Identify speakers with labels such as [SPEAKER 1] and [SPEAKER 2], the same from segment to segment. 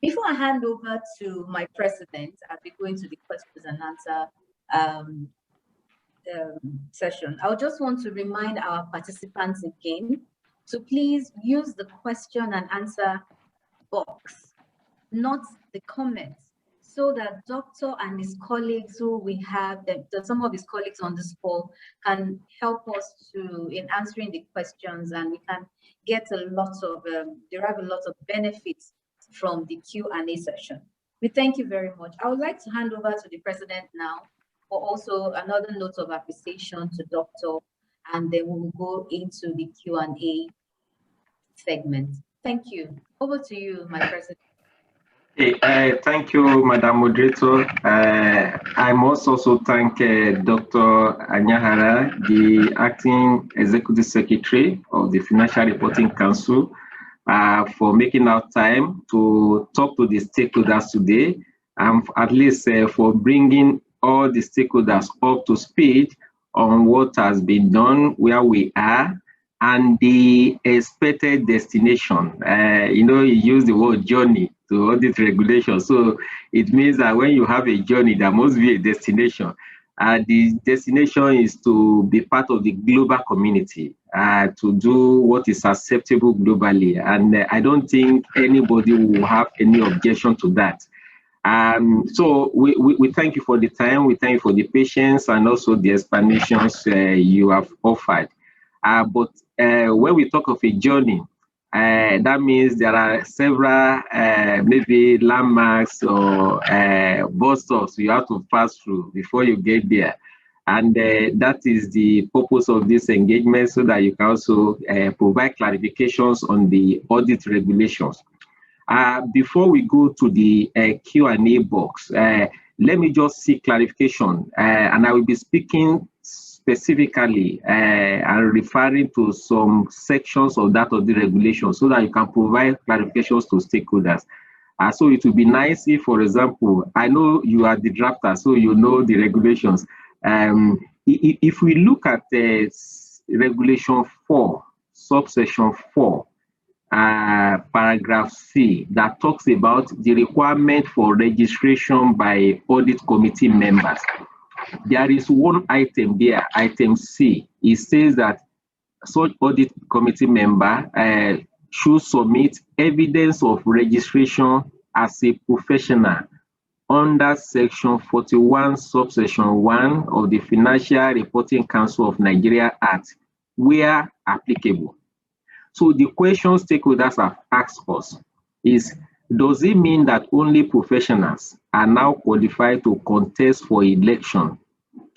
[SPEAKER 1] Before I hand over to my president, as we go into the questions and answer session, I just want to remind our participants again to please use the question and answer box, not the comments, so that Doctor and his colleagues who we have, some of his colleagues on this call, can help us in answering the questions, and we can get derive a lot of benefits from the Q&A session. We thank you very much. I would like to hand over to the president now for also another note of appreciation to Doctor, and then we will go into the Q&A segment. Thank you. Over to you, my president.
[SPEAKER 2] Hey, thank you, Madam Moderator. I must also thank Dr. Anyahara, the Acting Executive Secretary of the Financial Reporting Council, for making out time to talk to the stakeholders today, and at least for bringing all the stakeholders up to speed on what has been done, where we are, and the expected destination. You use the word journey to audit regulation. So it means that when you have a journey, there must be a destination. The destination is to be part of the global community, to do what is acceptable globally. And I don't think anybody will have any objection to that. So we thank you for the time, we thank you for the patience, and also the explanations you have offered. But when we talk of a journey, that means there are several maybe landmarks or bus stops you have to pass through before you get there. And that is the purpose of this engagement, so that you can also provide clarifications on the audit regulations. Before we go to the Q&A box, let me just seek clarification, and I will be speaking specifically and referring to some sections of that of the regulation, so that you can provide clarifications to stakeholders. So it would be nice if, for example, I know you are the drafter, so you know the regulations. If we look at Regulation 4, subsection 4, paragraph C, that talks about the requirement for registration by audit committee members. There is one item there, item C. It says that such audit committee member should submit evidence of registration as a professional under section 41, subsection 1 of the Financial Reporting Council of Nigeria Act, where applicable. So the question stakeholders have asked us is, does it mean that only professionals are now qualified to contest for election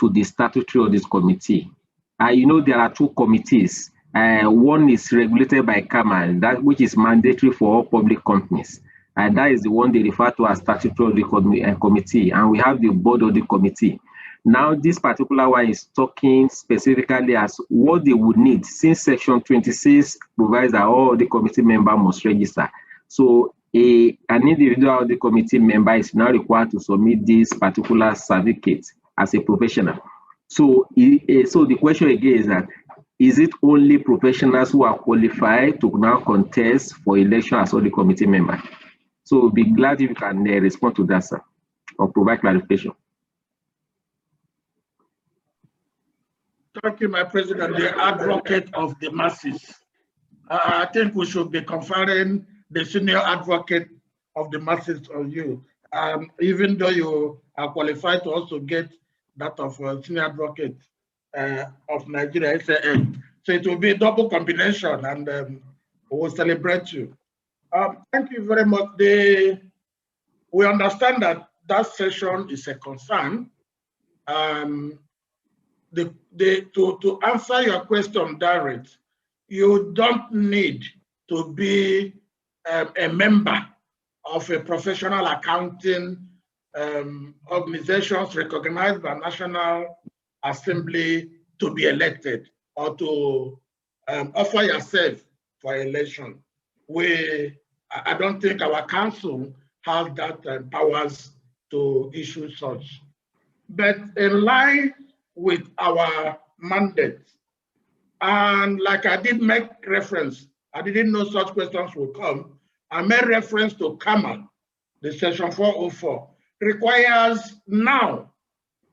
[SPEAKER 2] to the statutory audit committee? There are two committees. One is regulated by CAMA, which is mandatory for all public companies. And that is the one they refer to as statutory audit committee. And we have the board audit committee. Now, this particular one is talking specifically as what they would need, since section 26 provides that all the committee members must register. So an individual audit committee member is now required to submit this particular certificate as a professional. So the question again is that, is it only professionals who are qualified to now contest for election as audit committee member? So we'll be glad if you can respond to that, sir, or provide clarification.
[SPEAKER 3] Thank you, my president, the advocate of the masses. I think we should be conferring the senior advocate of the masses on you, even though you are qualified to also get that of senior advocate of Nigeria, SAN. So it will be a double combination, and we will celebrate you. Thank you very much. We understand that that session is a concern. To answer your question direct, you don't need to be a member of a professional accounting organizations recognized by National Assembly to be elected or to offer yourself for election. I don't think our council has that powers to issue such. But in line with our mandate, and like I did make reference, I didn't know such questions would come. I made reference to CAMA the section 404, requires now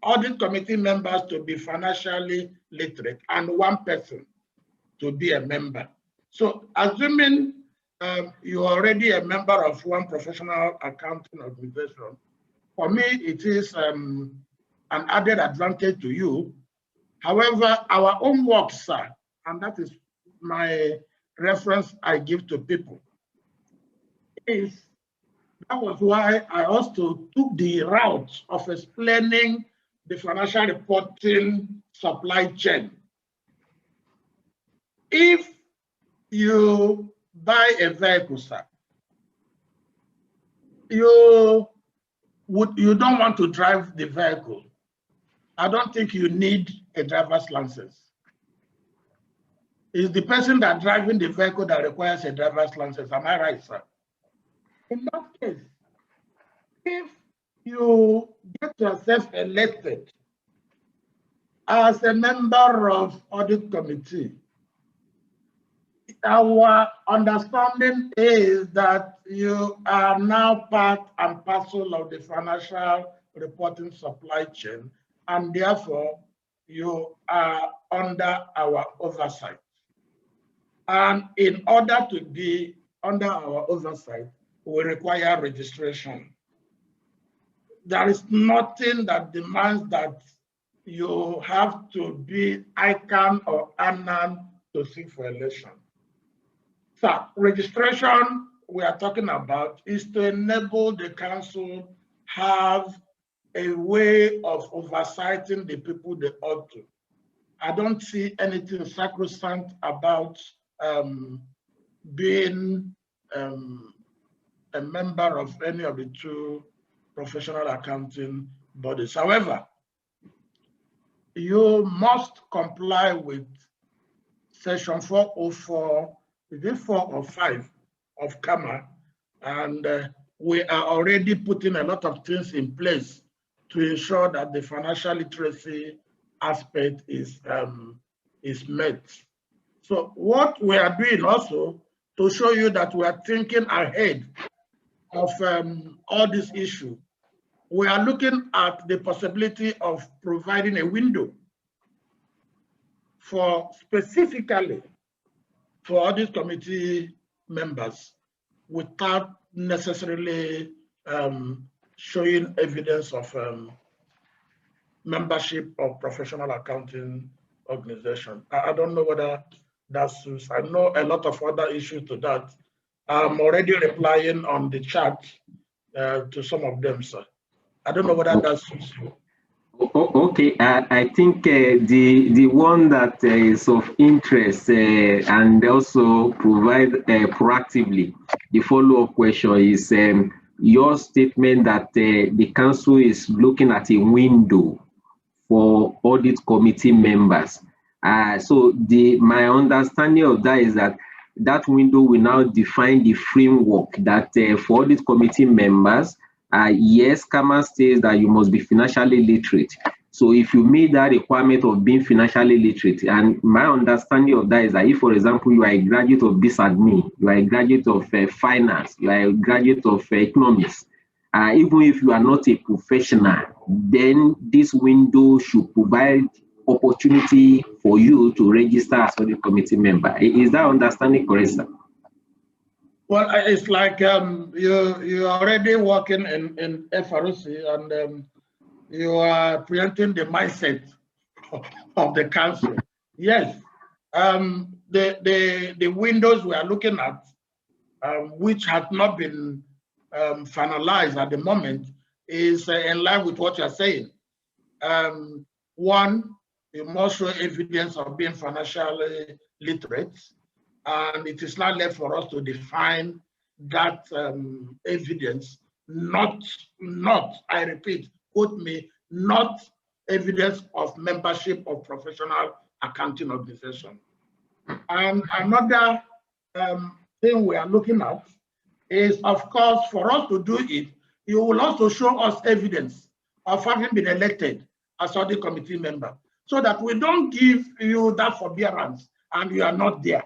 [SPEAKER 3] audit committee members to be financially literate and one person to be a member. So assuming you're already a member of one professional accounting organization, for me, it is an added advantage to you. However, our own work, sir, and that is my reference I give to people, is that was why I also took the route of explaining the financial reporting supply chain. If you buy a vehicle, sir, you don't want to drive the vehicle. I don't think you need a driver's license. It's the person that driving the vehicle that requires a driver's license. Am I right, sir? In that case, if you get yourself elected as a member of audit committee, our understanding is that you are now part and parcel of the financial reporting supply chain, and therefore you are under our oversight. And in order to be under our oversight, we require registration. There is nothing that demands that you have to be ICANN or ANAN to seek for election. So registration we are talking about is to enable the council have a way of oversighting the people they ought to. I don't see anything sacrosanct about being a member of any of the two professional accounting bodies. However, you must comply with section 404, is it 4 or 5 of CAMA, and we are already putting a lot of things in place to ensure that the financial literacy aspect is met. So what we are doing also to show you that we are thinking ahead of all this issue, we are looking at the possibility of providing a window for specifically for audit committee members without necessarily showing evidence of membership of professional accounting organization. I don't know whether that suits. I know a lot of other issues to that. I'm already replying on the chat to some of them, sir. I don't know whether that suits you.
[SPEAKER 2] Okay, I think the one that is of interest and also provide proactively the follow-up question is your statement that the council is looking at a window for audit committee members. So my understanding of that is that that window will now define the framework that for audit committee members, yes, CAMA states that you must be financially literate. So if you meet that requirement of being financially literate, and my understanding of that is that if, for example, you are a graduate of BizAdmin, you are a graduate of finance, you are a graduate of economics, even if you are not a professional, then this window should provide opportunity for you to register as audit committee member. Is that understanding correct, sir?
[SPEAKER 3] Well, it's like you're already working in FRC and you are preempting the mindset of the council. Yes, the windows we are looking at, which has not been finalized at the moment, is in line with what you're saying. One, you must show evidence of being financially literate. And it is now left for us to define that evidence, not, I repeat, quote me, not evidence of membership of professional accounting organization. And another thing we are looking at is, of course, for us to do it, you will also show us evidence of having been elected as audit committee member, so that we don't give you that forbearance and you are not there.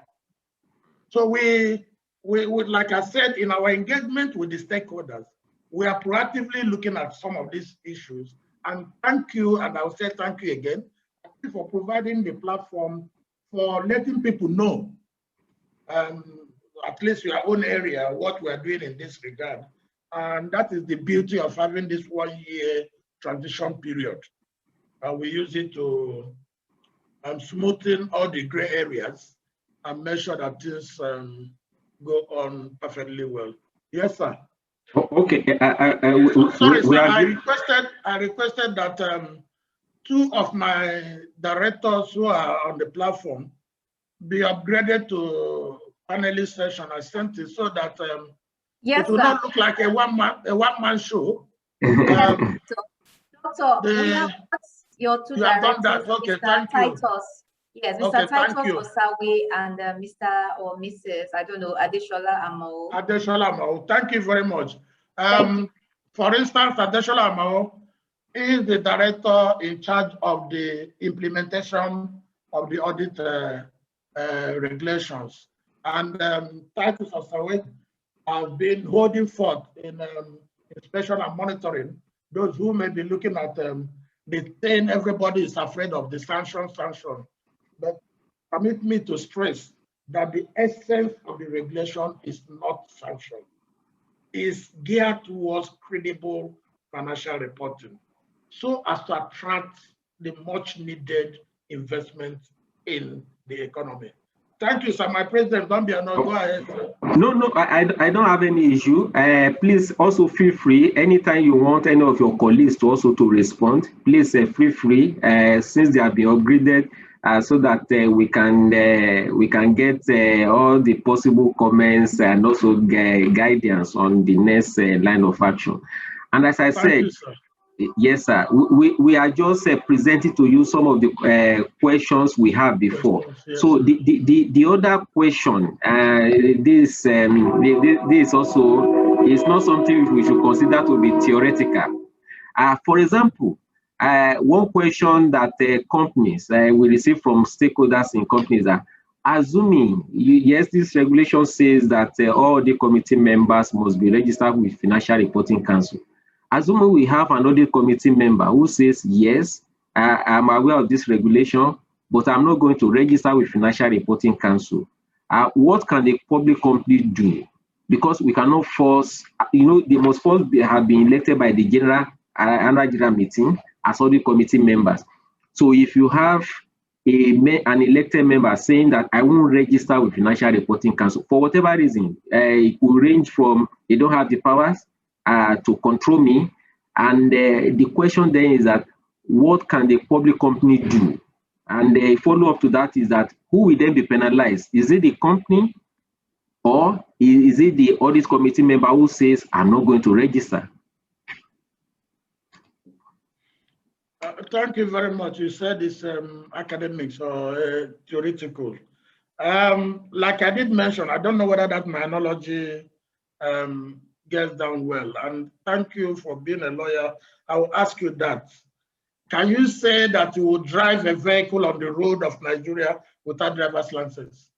[SPEAKER 3] So we would, like I said, in our engagement with the stakeholders, we are proactively looking at some of these issues. And thank you, and I'll say thank you again for providing the platform for letting people know, at least your own area, what we are doing in this regard. And that is the beauty of having this 1-year transition period. We use it to smoothen all the gray areas and make sure that things go on perfectly well. Yes, sir.
[SPEAKER 2] Okay.
[SPEAKER 3] Sorry, sir. I requested that 2 of my directors who are on the platform be upgraded to panelist session. I sent it so that
[SPEAKER 1] yes,
[SPEAKER 3] it will not look like a one-man show.
[SPEAKER 1] Doctor, we have your 2 directors,
[SPEAKER 3] okay,
[SPEAKER 1] Mr. Titus. Yes, Mr.
[SPEAKER 3] Okay,
[SPEAKER 1] Titus Osawe and Mr. or Mrs. I don't know, Adeshola Amao.
[SPEAKER 3] Adeshola Amao, thank you very much. For instance, Adeshola Amao is the director in charge of the implementation of the audit regulations. And Titus Osawe has been holding forth in inspection and monitoring. Those who may be looking at the thing everybody is afraid of, the sanction. But permit me to stress that the essence of the regulation is not sanction. It's geared towards credible financial reporting, so as to attract the much needed investment in the economy. Thank you, sir. My president, don't be annoyed. Go ahead, sir.
[SPEAKER 2] No, I don't have any issue. Please also feel free anytime you want any of your colleagues to respond. Please feel free since they have been upgraded, so that we can get all the possible comments and also guidance on the next line of action. And as I said, yes, sir. We are just presenting to you some of the questions we have before. Yes. So the other question, this also is not something we should consider to be theoretical. For example, one question that companies we receive from stakeholders in companies are assuming, yes, this regulation says that all the committee members must be registered with Financial Reporting Council. Assuming we have an audit committee member who says, yes, I'm aware of this regulation, but I'm not going to register with Financial Reporting Council. What can the public company do? Because we cannot force, they must first have been elected by the annual general meeting as audit committee members. So if you have an elected member saying that I won't register with Financial Reporting Council, for whatever reason, it will range from they don't have the powers to control me. And the question then is that what can the public company do? And the follow-up to that is that who will then be penalized? Is it the company or is it the audit committee member who says, I'm not going to register?
[SPEAKER 3] Thank you very much. You said it's academics or theoretical. Like I did mention, I don't know whether that my analogy gets down well. And thank you for being a lawyer. I will ask you that. Can you say that you would drive a vehicle on the road of Nigeria without driver's license?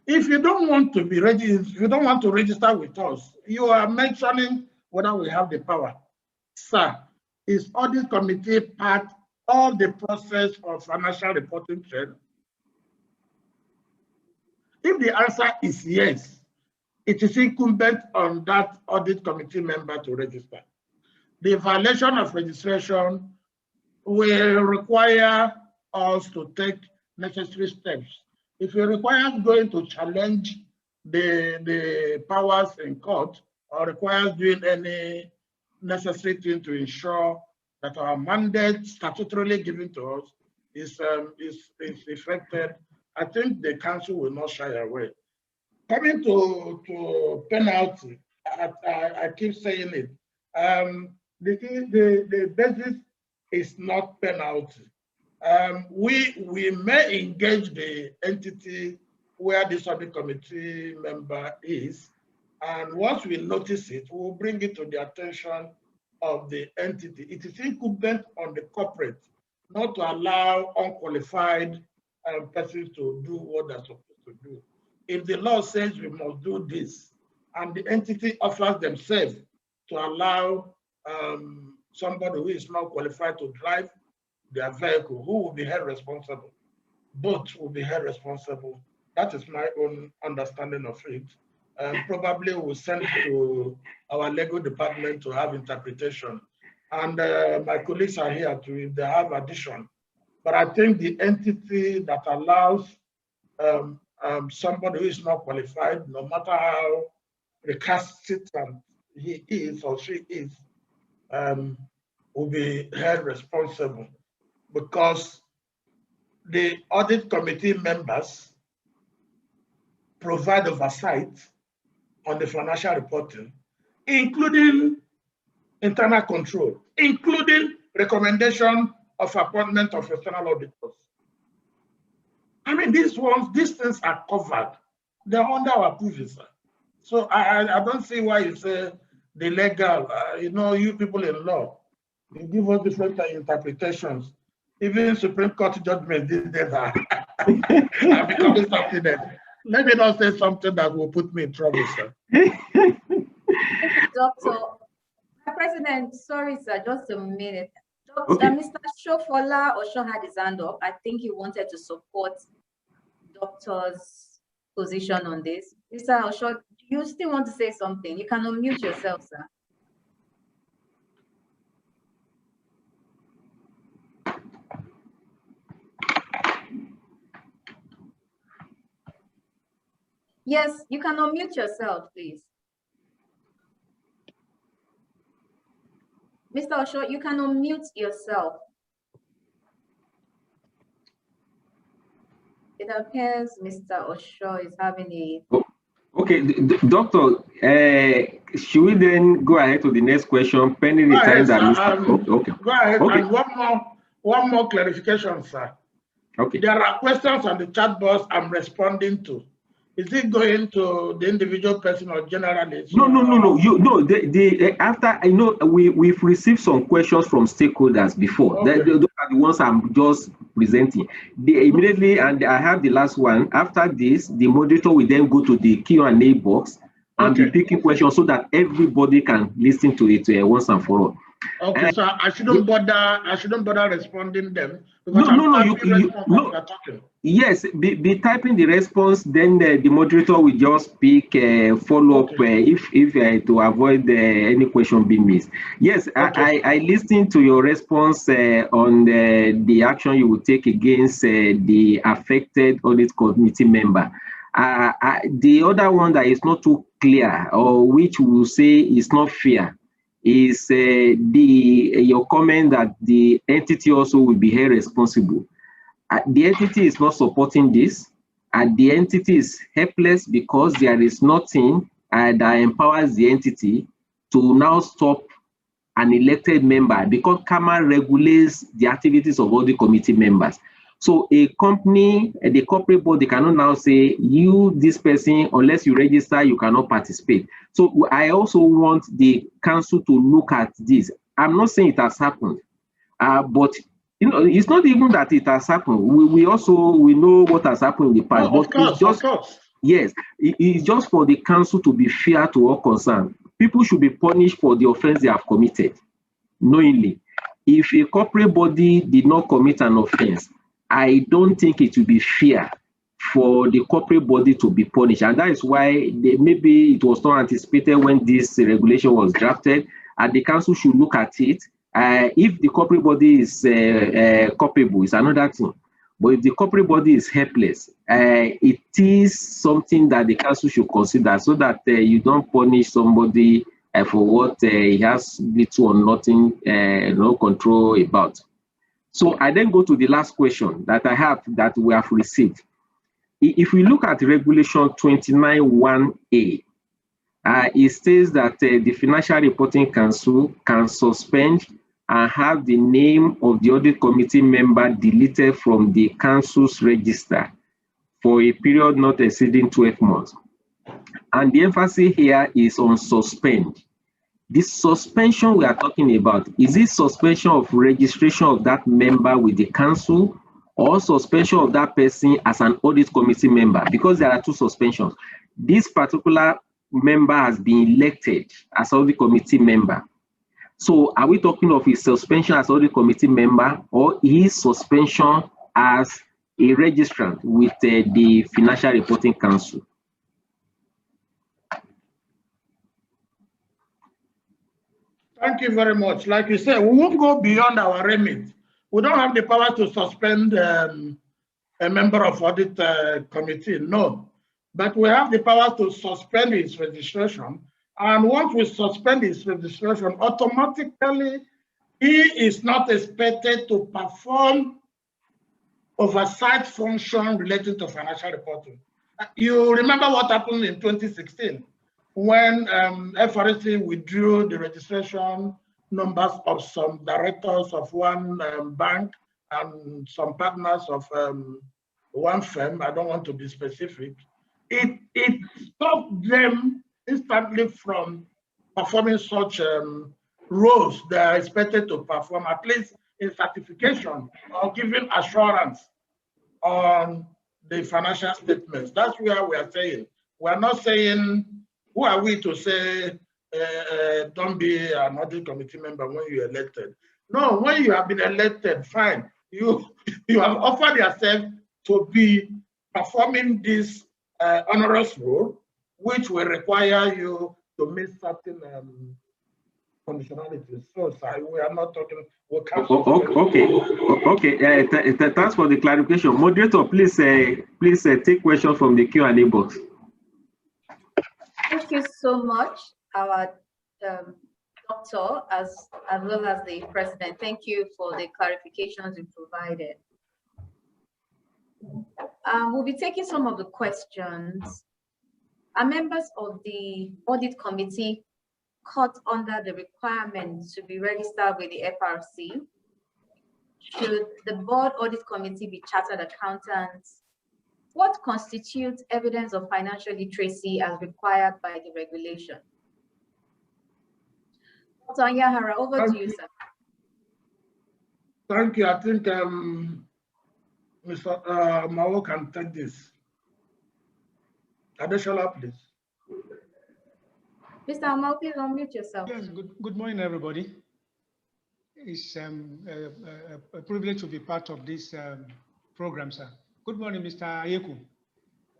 [SPEAKER 3] If you don't want to be registered, if you don't want to register with us, you are mentioning whether we have the power. Sir, is audit committee part of the process of financial reporting trend? If the answer is yes, it is incumbent on that audit committee member to register. The violation of registration will require us to take necessary steps. If it requires going to challenge the powers in court or requires doing any necessary thing to ensure that our mandate statutorily given to us is effected, I think the council will not shy away. Coming to penalty, I keep saying it. The basis is not penalty. We may engage the entity where this audit committee member is, and once we notice it, we'll bring it to the attention of the entity. It is incumbent on the corporate not to allow unqualified persons to do what they're supposed to do. If the law says we must do this, and the entity offers themselves to allow somebody who is not qualified to drive their vehicle, who will be held responsible? Both will be held responsible. That is my own understanding of it. Probably we'll send it to our legal department to have interpretation. And my colleagues are here to, if they have addition. But I think the entity that allows somebody who is not qualified, no matter how recalcitrant he is or she is, will be held responsible, because the audit committee members provide oversight on the financial reporting, including internal control, including recommendation of appointment of external auditors. I mean, these things are covered. They're under our purview. So I don't see why you say the legal, you know, you people in law, you give us different interpretations. Even Supreme Court judgment these days are becoming something else. Let me not say something that will put me in trouble, sir.
[SPEAKER 1] Doctor, President, sorry, sir, just a minute. Dr.
[SPEAKER 2] Okay.
[SPEAKER 1] Mr. Shofola Osho had his hand up. I think he wanted to support doctor's position on this. Mr. Osho, do you still want to say something? You can unmute yourself, sir. Yes, you can unmute yourself, please. Mr. Osho, you can unmute yourself. It appears Mr. Osho is having a...
[SPEAKER 2] Okay, Doctor, should we then go ahead to the next question, pending the time that
[SPEAKER 3] okay. Go ahead,
[SPEAKER 2] okay.
[SPEAKER 3] And one more clarification, sir.
[SPEAKER 2] Okay.
[SPEAKER 3] There are questions on the chat box I'm responding to. Is it going to the individual person or generally?
[SPEAKER 2] No. After I know we've received some questions from stakeholders before.
[SPEAKER 3] Okay.
[SPEAKER 2] Those are the ones I'm just presenting. They immediately, and I have the last one. After this, the moderator will then go to the Q&A box and be picking questions so that everybody can listen to it once and for all.
[SPEAKER 3] Okay, so I shouldn't bother responding them because
[SPEAKER 2] Yes, be typing the response, then the moderator will just pick follow up if to avoid any question being missed. Yes, okay. I listened to your response on the action you will take against the affected audit committee member. The other one that is not too clear, or which we will say is not fair, is your comment that the entity also will be held responsible. The entity is not supporting this, and the entity is helpless because there is nothing that empowers the entity to now stop an elected member, because CAMA regulates the activities of all the committee members. So a company, the corporate body cannot now say, you, this person, unless you register, you cannot participate. So I also want the council to look at this. I'm not saying it has happened, but you know, it's not even that it has happened. We know what has happened in the past.
[SPEAKER 3] Oh, of course.
[SPEAKER 2] Yes, it's just for the council to be fair to all concerned. People should be punished for the offense they have committed, knowingly. If a corporate body did not commit an offense, I don't think it will be fair for the corporate body to be punished. And that is why maybe it was not anticipated when this regulation was drafted, and the council should look at it. If the corporate body is culpable, it's another thing. But if the corporate body is helpless, it is something that the council should consider, so that you don't punish somebody for what he has little or nothing, no control about. So I then go to the last question that I have, that we have received. If we look at Regulation 29(1)(a), it says that the Financial Reporting Council can suspend and have the name of the audit committee member deleted from the council's register for a period not exceeding 12 months. And the emphasis here is on suspend. This suspension we are talking about, is it suspension of registration of that member with the council, or suspension of that person as an audit committee member? Because there are two suspensions. This particular member has been elected as audit committee member. So are we talking of his suspension as audit committee member or his suspension as a registrant with the Financial Reporting Council?
[SPEAKER 3] Thank you very much. Like you said, we won't go beyond our remit. We don't have the power to suspend a member of audit committee, no. But we have the power to suspend his registration. And once we suspend his registration, automatically he is not expected to perform oversight function related to financial reporting. You remember what happened in 2016 when FRC withdrew the registration numbers of some directors of one bank and some partners of one firm. I don't want to be specific. It stopped them instantly from performing such roles they are expected to perform, at least in certification or giving assurance on the financial statements. That's where we are saying. We are not saying, who are we to say, don't be an audit committee member when you're elected. No, when you have been elected, fine. You have offered yourself to be performing this onerous role, which will require you to meet certain conditionalities. So, sorry, we are not talking.
[SPEAKER 2] Okay. Thanks for the clarification. Moderator, please take questions from the Q&A box.
[SPEAKER 1] Thank you so much, our doctor, as well as the president. Thank you for the clarifications you provided. We'll be taking some of the questions. Are members of the audit committee caught under the requirement to be registered with the FRC? Should the board audit committee be chartered accountants? What constitutes evidence of financial literacy as required by the regulation? Dr. Anyahara, over to you, sir.
[SPEAKER 3] Thank you. I think Mr. Mao can take this. Additional, please.
[SPEAKER 1] Mr. Mao, please unmute yourself.
[SPEAKER 4] Yes, good morning, everybody. It's a privilege to be part of this program, sir. Good morning, Mr. Ayeku,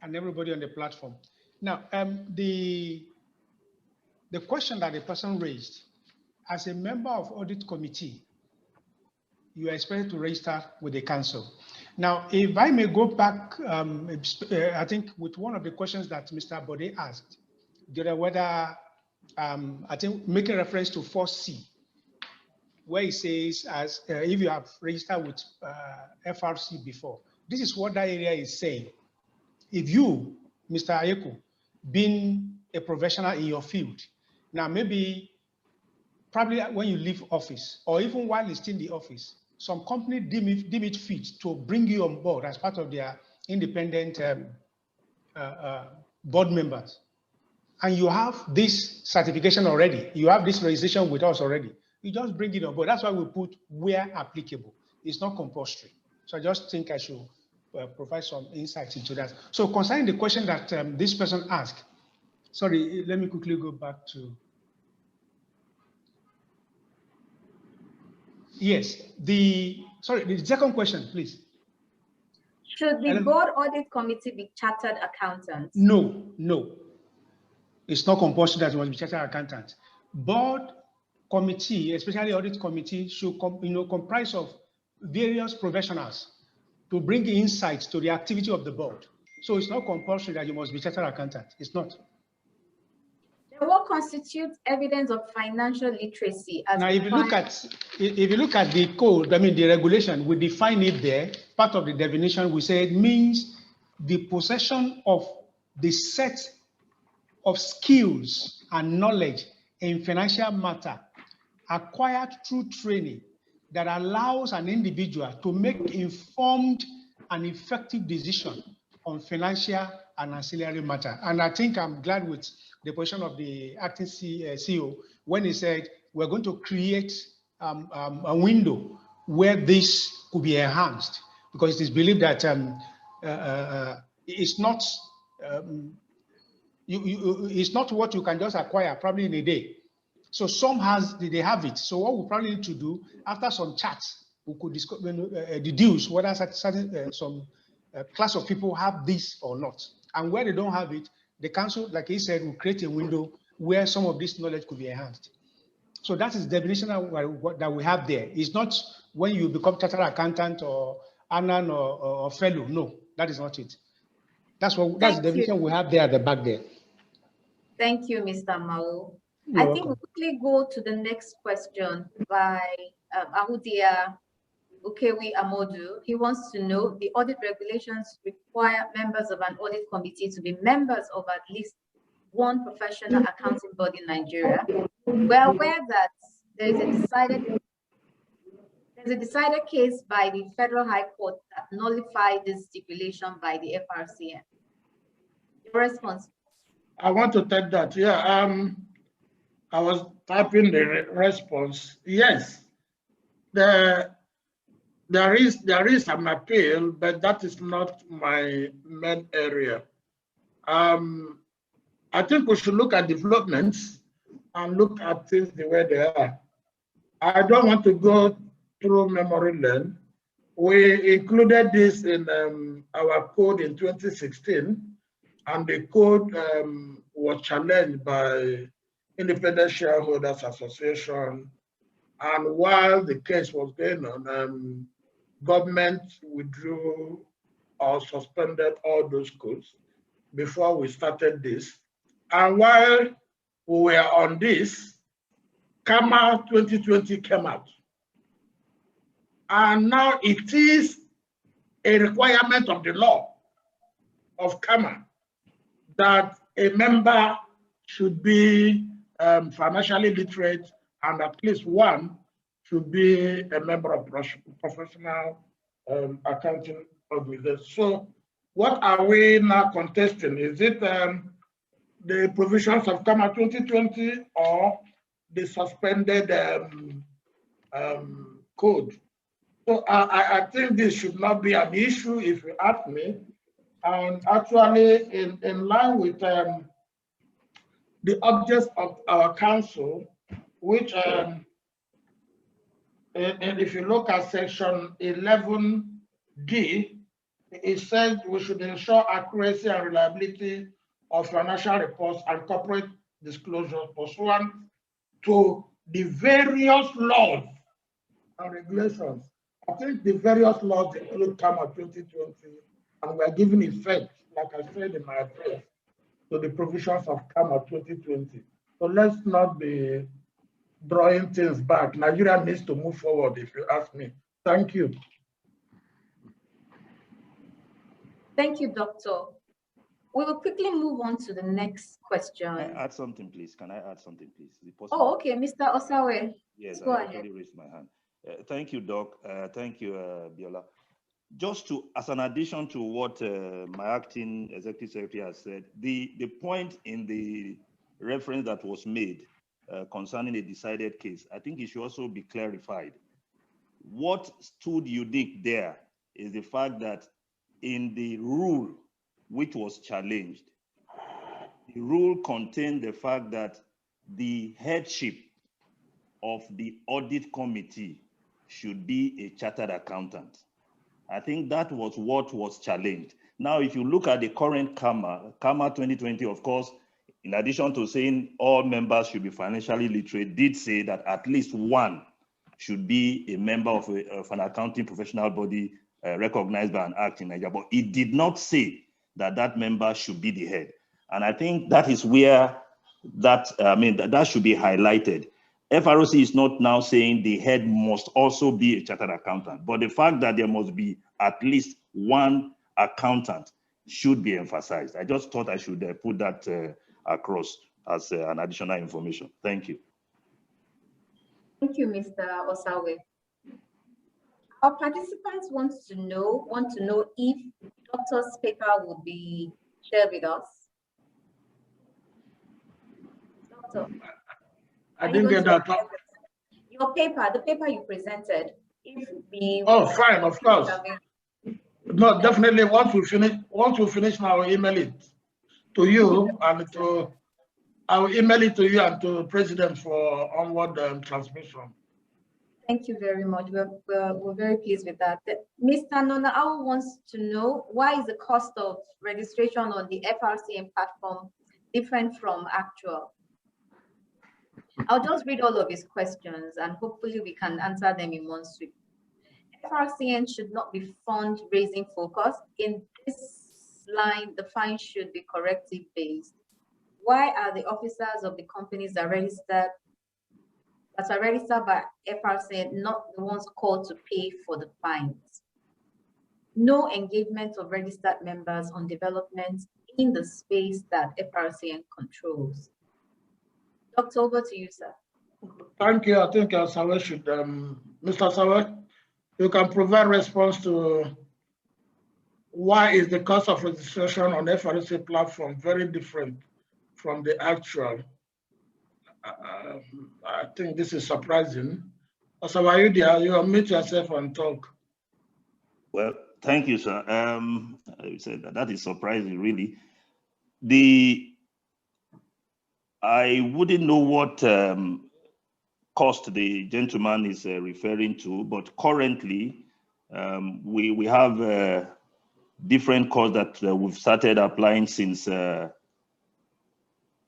[SPEAKER 4] and everybody on the platform. Now, the question that the person raised, as a member of audit committee, you are expected to register with the council. Now, if I may go back, I think with one of the questions that Mr. Bode asked, whether, I think making reference to 4C, where it says, as if you have registered with FRC before, this is what that area is saying. If you, Mr. Ayeku, been a professional in your field, now maybe probably when you leave office or even while you're still in the office, some company deem it fit to bring you on board as part of their independent board members. And you have this certification already. You have this registration with us already. You just bring it on board. That's why we put where applicable. It's not compulsory. So I just think I should provide some insights into that. So concerning the question that this person asked, sorry, let me quickly go back to. Yes, the second question, please.
[SPEAKER 1] Should the board audit committee be chartered accountants?
[SPEAKER 4] No. It's not compulsory that it must be chartered accountants. Board committee, especially audit committee, should comprise of various professionals to bring insights to the activity of the board. So it's not compulsory that you must be chartered accountant. It's not.
[SPEAKER 1] What constitutes evidence of financial literacy?
[SPEAKER 4] Now, if you look at the code, I mean the regulation, we define it there. Part of the definition, we say it means the possession of the set of skills and knowledge in financial matter acquired through training that allows an individual to make informed and effective decisions on financial and ancillary matter. And I think I'm glad with the position of the acting CEO when he said we're going to create a window where this could be enhanced, because it is believed that it's not it's not what you can just acquire probably in a day. So some they have it. So what we probably need to do after some chats, we could deduce whether some class of people have this or not. And where they don't have it, the council, like he said, will create a window where some of this knowledge could be enhanced. So that is the definition that we have there. It's not when you become chartered accountant or ANAN or fellow. No, that is not it. That's the definition we have there at the back there.
[SPEAKER 1] Thank you, Mr. Mao.
[SPEAKER 4] You're
[SPEAKER 1] I
[SPEAKER 4] welcome.
[SPEAKER 1] think we'll quickly go to the next question by Ahudia Ukewi Amodu. He wants to know the audit regulations require members of an audit committee to be members of at least one professional accounting body in Nigeria. We're aware that there is a decided case by the Federal High Court that nullified this stipulation by the FRCN. Your response?
[SPEAKER 3] I want to take that. Yeah, I was typing the response. Yes, there is an appeal, but that is not my main area. I think we should look at developments and look at things the way they are. I don't want to go through memory lane. We included this in our code in 2016, and the code was challenged by Independent Shareholders Association. And while the case was going on, government withdrew or suspended all those codes before we started this. And while we were on this, CAMA 2020 came out. And now it is a requirement of the law of CAMA that a member should be financially literate, and at least one should be a member of professional accounting organization. So what are we now contesting? Is it the provisions of CAMA 2020 or the suspended code? So I think this should not be an issue if you ask me. And actually, in line with the objects of our council, which, and if you look at section 11D, it says we should ensure accuracy and reliability of financial reports and corporate disclosures pursuant to the various laws and regulations. I think the various laws include CAMA 2020, and we are giving effect, like I said in my address, to the provisions of CAMA 2020. So let's not be drawing things back. Nigeria needs to move forward, if you ask me. Thank you.
[SPEAKER 1] Thank you, Doctor. We will quickly move on to the next question.
[SPEAKER 5] Can I add something, please? Can I add something, please? Is it possible?
[SPEAKER 1] Oh, okay, Mr. Osawe.
[SPEAKER 5] Yes,
[SPEAKER 1] go
[SPEAKER 5] I
[SPEAKER 1] ahead.
[SPEAKER 5] already raised my hand. Thank you, Doc. Thank you, Biola. Just as an addition to what my acting executive secretary has said, the point in the reference that was made concerning a decided case, I think it should also be clarified. What stood unique there is the fact that in the rule which was challenged, the rule contained the fact that the headship of the audit committee should be a chartered accountant. I think that was what was challenged. Now, if you look at the current CAMA 2020, of course, in addition to saying all members should be financially literate, did say that at least one should be a member of an accounting professional body recognized by an act in Nigeria, but it did not say that that member should be the head. And I think that is where that should be highlighted. FROC is not now saying the head must also be a chartered accountant, but the fact that there must be at least one accountant should be emphasized. I just thought I should put that across as an additional information. Thank you.
[SPEAKER 1] Thank you, Mr. Osawe. Our participants want to know if Doctor's paper would be shared with us. Doctor,
[SPEAKER 3] I didn't get that.
[SPEAKER 1] Your paper, the paper you presented, if we...
[SPEAKER 3] Oh, fine, of course. No, definitely. Once we finish now, we'll email it to you and to, I will email it to you and to the President for onward transmission.
[SPEAKER 1] Thank you very much. We're very pleased with that. Mr. Nonao wants to know, why is the cost of registration on the FRCN platform different from actual? I'll just read all of his questions and hopefully we can answer them in one sweep. FRCN should not be fundraising focused. In this line, the fine should be corrective based. Why are the officers of the companies that are registered by FRCN not the ones called to pay for the fines? No engagement of registered members on development in the space that FRCN controls. Doctor, over to you, sir.
[SPEAKER 3] Thank you. I think Sawe should, Mr. Sawe, you can provide response to why is the cost of registration on FRC platform very different from the actual. I think this is surprising. Osawayudia, you unmute yourself and talk.
[SPEAKER 5] Well, thank you, sir. I said that is surprising, really. I wouldn't know what cost the gentleman is referring to, but currently we have different costs that we've started applying since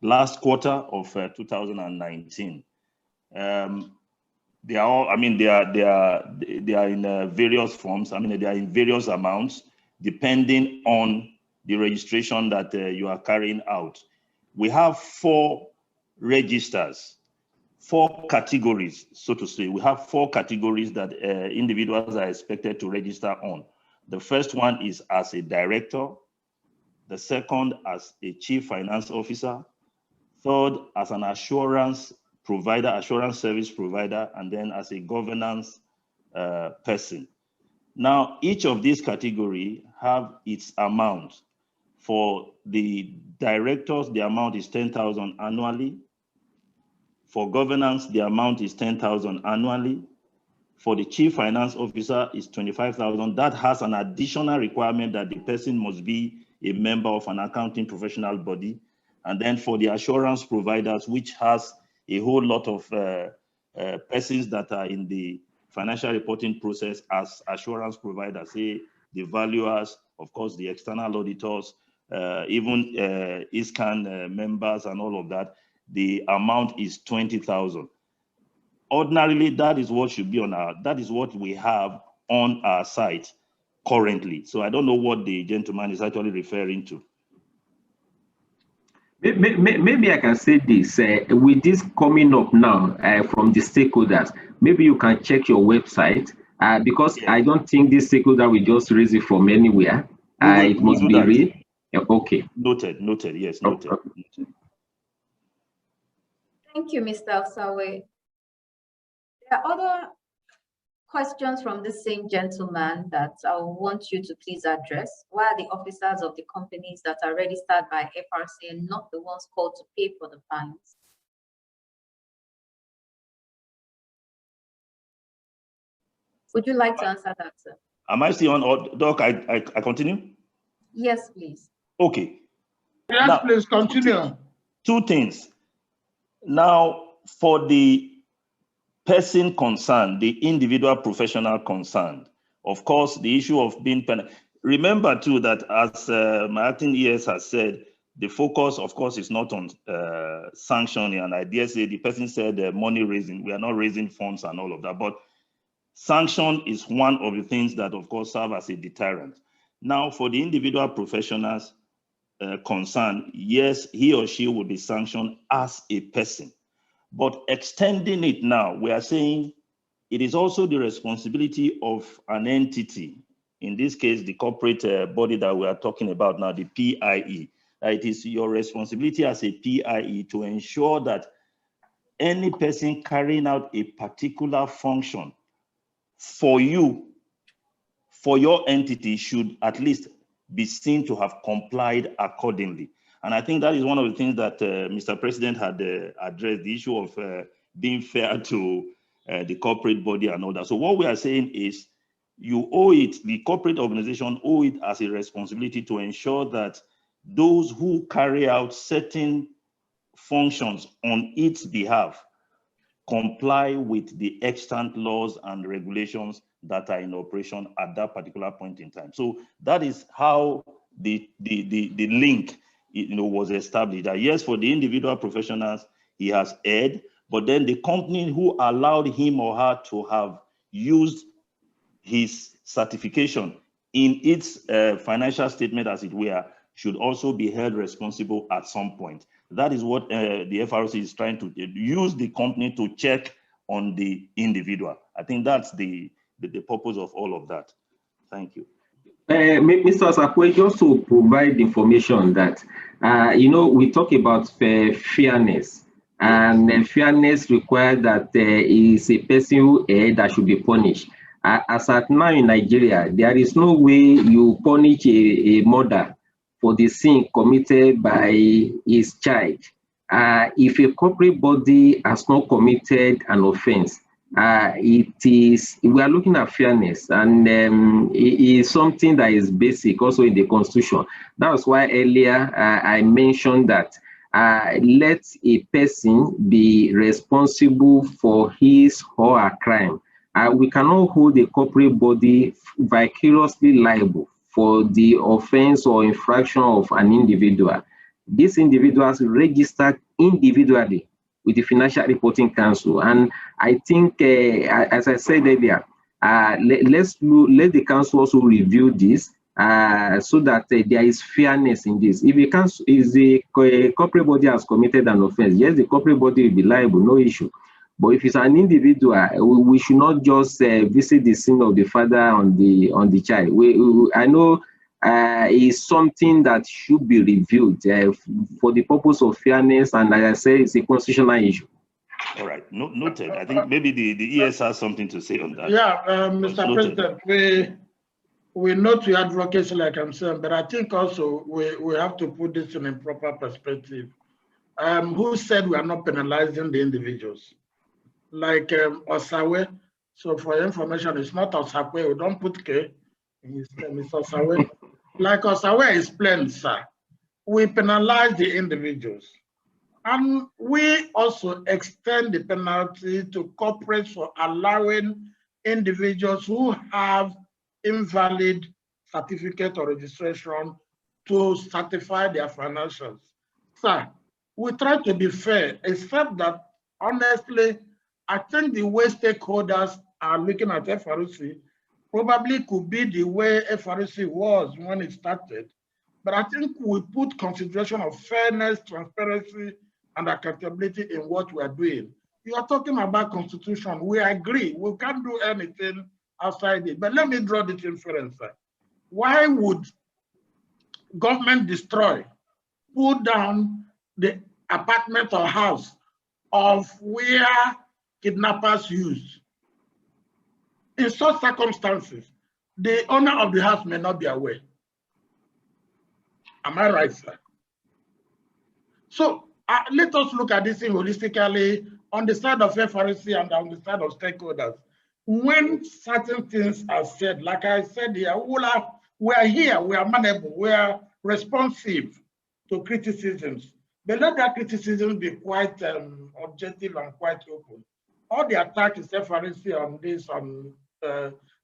[SPEAKER 5] last quarter of 2019. They are all, I mean, they are in various forms. I mean, they are in various amounts depending on the registration that you are carrying out. We have 4 registers, 4 categories, so to say. We have 4 categories that individuals are expected to register on. The first one is as a director, the second as a chief finance officer, third as an assurance provider, assurance service provider, and then as a governance person. Now, each of these categories have its amount. For the directors, the amount is 10,000 annually. For governance, the amount is 10,000 annually. For the chief finance officer is 25,000. That has an additional requirement that the person must be a member of an accounting professional body. And then for the assurance providers, which has a whole lot of persons that are in the financial reporting process as assurance providers, say the valuers, of course, the external auditors, even ISCAN members and all of that, the amount is 20,000. Ordinarily, that is what should be on that is what we have on our site currently. So I don't know what the gentleman is actually referring to.
[SPEAKER 2] Maybe I can say this, with this coming up now from the stakeholders, maybe you can check your website because I don't think this stakeholder will just raise it from anywhere. It must be real. Okay.
[SPEAKER 5] Noted, yes, noted.
[SPEAKER 2] Okay.
[SPEAKER 1] Thank you, Mr. Osawe. There are other questions from the same gentleman that I want you to please address. Why are the officers of the companies that are registered by FRC and not the ones called to pay for the fines? Would you like to answer that, sir?
[SPEAKER 5] Am I still on, or Doc, I continue?
[SPEAKER 1] Yes, please.
[SPEAKER 5] Okay.
[SPEAKER 3] Yes, now, please continue.
[SPEAKER 5] 2 things. Now, for the person concerned, the individual professional concerned, of course, the issue of being penalized. Remember too that as my acting ES has said, the focus, of course, is not on sanctioning. And I dare say the person said money raising. We are not raising funds and all of that. But sanction is one of the things that, of course, serve as a deterrent. Now, for the individual professionals concerned, yes, he or she will be sanctioned as a person. But extending it now, we are saying it is also the responsibility of an entity, in this case, the corporate body that we are talking about now, the PIE. It is your responsibility as a PIE to ensure that any person carrying out a particular function for you, for your entity, should at least be seen to have complied accordingly. And I think that is one of the things that Mr. President had addressed, the issue of being fair to the corporate body and all that. So what we are saying is you owe it, the corporate organization owe it as a responsibility to ensure that those who carry out certain functions on its behalf comply with the extant laws and regulations that are in operation at that particular point in time. So that is how the link, was established. That yes, for the individual professionals, he has erred, but then the company who allowed him or her to have used his certification in its financial statement, as it were, should also be held responsible at some point. That is what the FRC is trying to use the company to check on the individual. I think that's the purpose of all of that. Thank you.
[SPEAKER 2] Mr. Sakwe, just to provide information that, we talk about fairness, and fairness requires that there is a person who erred that should be punished. As at now in Nigeria, there is no way you punish a mother for the sin committed by his child. If a corporate body has not committed an offense, we are looking at fairness, and it is something that is basic also in the Constitution. That's why earlier I mentioned that let a person be responsible for his or her crime. We cannot hold a corporate body vicariously liable for the offense or infraction of an individual. These individuals registered individually with the Financial Reporting Council, and I think, as I said earlier, let the council also review this so that there is fairness in this. If the corporate body has committed an offense, yes, the corporate body will be liable, no issue. But if it's an individual, we should not just visit the sin of the father on the child. I know is something that should be reviewed for the purpose of fairness, and like I say, it's a constitutional issue.
[SPEAKER 5] All right, noted. I think maybe the ES has something to say on that.
[SPEAKER 3] Yeah, Mr. President, we note your advocacy, like I'm saying, but I think also we have to put this in a proper perspective. Who said we are not penalizing the individuals? Like Osawe. So for your information, it's not Osawe. We don't put K in his name. It's Osawe. Like Osawe explained, sir, we penalize the individuals. And we also extend the penalty to corporates for allowing individuals who have invalid certificate or registration to certify their financials. Sir, we try to be fair, except that honestly, I think the way stakeholders are looking at FRC probably could be the way FRC was when it started. But I think we put consideration of fairness, transparency, and accountability in what we are doing. You are talking about constitution. We agree. We can't do anything outside it. But let me draw this inference. Why would government destroy, pull down the apartment or house of where kidnappers use? In such circumstances, the owner of the house may not be aware. Am I right, sir? So let us look at this thing holistically on the side of FRC and on the side of stakeholders. When certain things are said, like I said here, we are here, we are manable, we are responsive to criticisms. But let that criticism be quite objective and quite open. All the attack is FRC on this,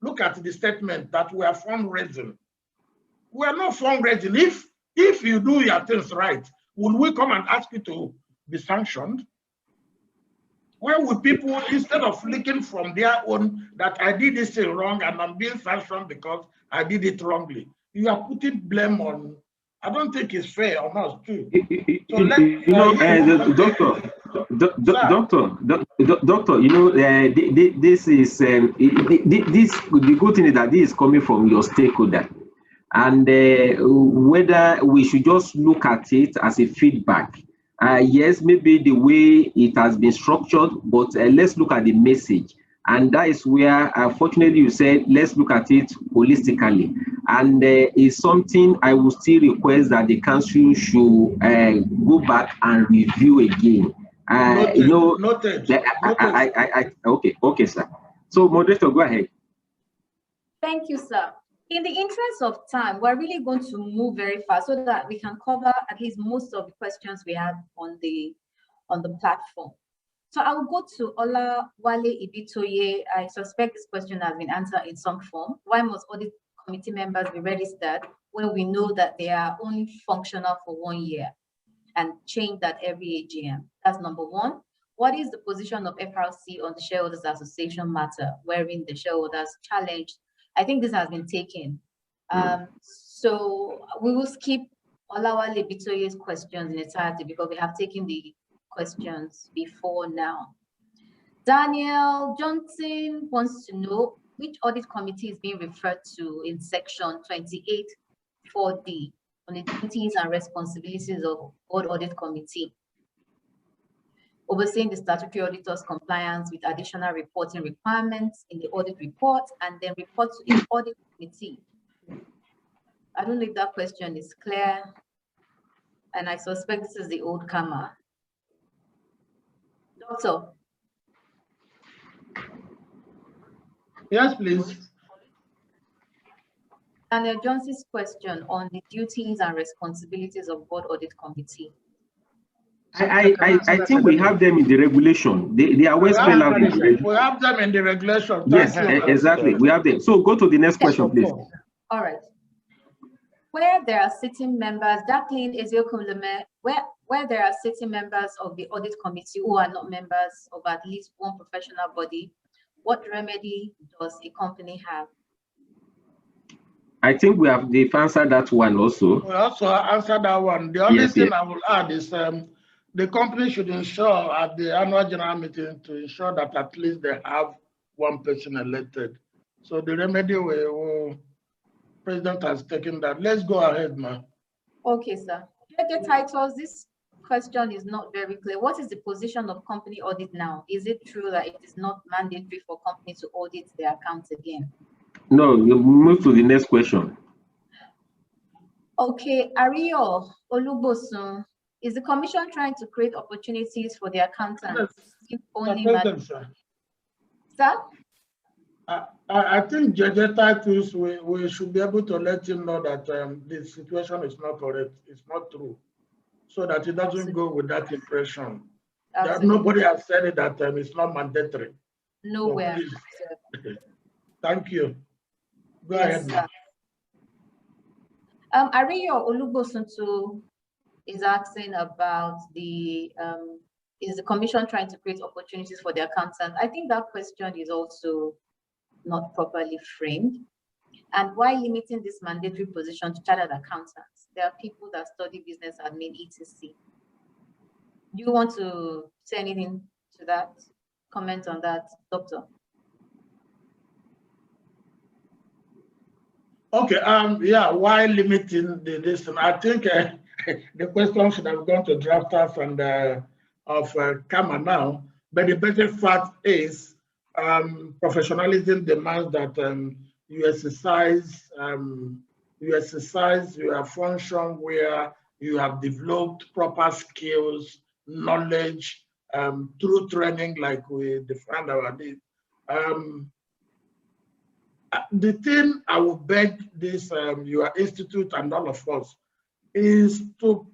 [SPEAKER 3] look at the statement that we are fundraising. We are not fundraising. If you do your things right, will we come and ask you to be sanctioned? Why would people, instead of looking from their own, that I did this thing wrong and I'm being sanctioned because I did it wrongly, you are putting blame on, I don't think it's fair on us too. So
[SPEAKER 2] Doctor, this is, the good thing is that this is coming from your stakeholder. And whether we should just look at it as a feedback. Yes, maybe the way it has been structured, but let's look at the message. And that is where, fortunately, you said, let's look at it holistically. And it's something I will still request that the council should go back and review again.
[SPEAKER 3] Noted.
[SPEAKER 2] Okay, sir. So, moderator, go ahead.
[SPEAKER 1] Thank you, sir. In the interest of time, we're really going to move very fast so that we can cover at least most of the questions we have on the platform. So I will go to Olawale Ibitoye. I suspect this question has been answered in some form. Why must audit committee members be registered when we know that they are only functional for 1 year and change that every AGM? That's number one. What is the position of FRC on the Shareholders Association matter, wherein the shareholders challenged? I think this has been taken. So we will skip Olawale Ibitoye's questions in entirety because we have taken the questions before now. Daniel Johnson wants to know which audit committee is being referred to in section 28(4)(d) on the duties and responsibilities of Board Audit Committee, overseeing the statutory auditor's compliance with additional reporting requirements in the audit report, and then report to the audit committee. I don't know if that question is clear, and I suspect this is the old Kama. Doctor.
[SPEAKER 3] Yes, please.
[SPEAKER 1] Daniel Johnson's question on the duties and responsibilities of Board Audit Committee.
[SPEAKER 2] I think we have them in the regulation. They are well spelled out.
[SPEAKER 3] We have them in the regulation.
[SPEAKER 2] Yes, exactly. We have them. So go to the next question, please.
[SPEAKER 1] All right. Where there are sitting members, Jacqueline Eziokumleme, where there are sitting members of the audit committee who are not members of at least one professional body, what remedy does a company have?
[SPEAKER 2] I think they've answered that one also.
[SPEAKER 3] We also answered that one. The only thing I will add is the company should ensure at the annual general meeting to ensure that at least they have one person elected. So the remedy President has taken that. Let's go ahead, ma'am.
[SPEAKER 1] Okay, sir. The titles, this question is not very clear. What is the position of company audit now? Is it true that it is not mandatory for companies to audit their accounts again?
[SPEAKER 2] No, you move to the next question.
[SPEAKER 1] Okay, Ario Olubosun, is the commission trying to create opportunities for the accountants?
[SPEAKER 3] Yes.
[SPEAKER 1] Only
[SPEAKER 3] Sir? I think JJ Titus, we should be able to let him know that the situation is not correct, it's not true, so that he doesn't go with that impression. That nobody has said it that it's not mandatory.
[SPEAKER 1] Nowhere.
[SPEAKER 3] So thank you. Go ahead.
[SPEAKER 1] Ario Olubosun is asking about the is the commission trying to create opportunities for the accountants? I think that question is also not properly framed. And why limiting this mandatory position to chartered accountants? There are people that study business admin, etc. Do you want to say anything to that? Comment on that, Doctor?
[SPEAKER 3] Okay, yeah, why limiting this? I think the question should have gone to drafters and of Kama now, but the better fact is professionalism demands that you exercise your function where you have developed proper skills, knowledge, through training like we defined our need. The thing I would beg this your institute and all of us is to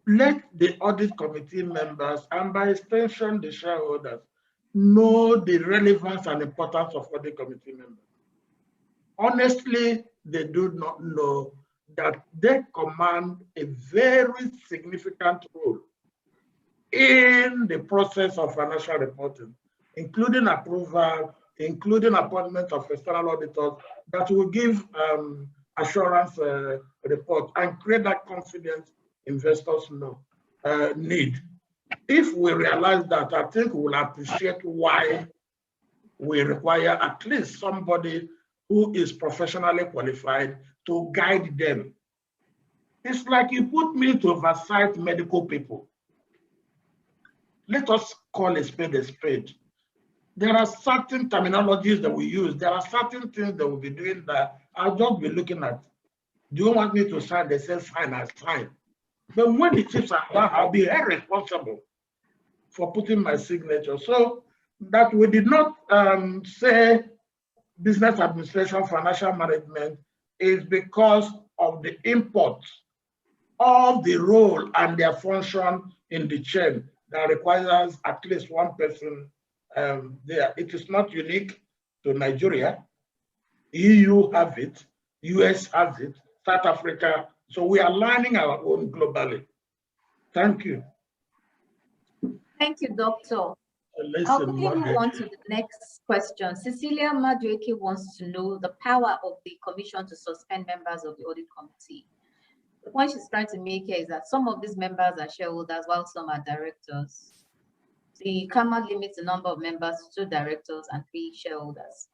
[SPEAKER 3] let the audit committee members and by extension the shareholders know the relevance and importance of audit committee members. Honestly, they do not know that they command a very significant role in the process of financial reporting, including approval, including appointment of external auditors that will give assurance report and create that confidence investors need. If we realize that, I think we'll appreciate why we require at least somebody who is professionally qualified to guide them. It's like you put me to oversight medical people. Let us call a spade a spade. There are certain terminologies that we use. There are certain things that we'll be doing that I'll just be looking at. Do you want me to sign? They say sign, I sign. But when the chiefs are done, I'll be held responsible for putting my signature. So that we did not say business administration, financial management, is because of the import of the role and their function in the chain that requires at least one person there. It is not unique to Nigeria. EU have it, US has it, South Africa. So we are learning our own globally. Thank you.
[SPEAKER 1] Thank you, Doctor. I'll quickly move on to the next question. Cecilia Madueke wants to know the power of the Commission to suspend members of the Audit Committee. The point she's trying to make here is that some of these members are shareholders while some are directors. The CAMA limits the number of members to 2 directors and 3 shareholders.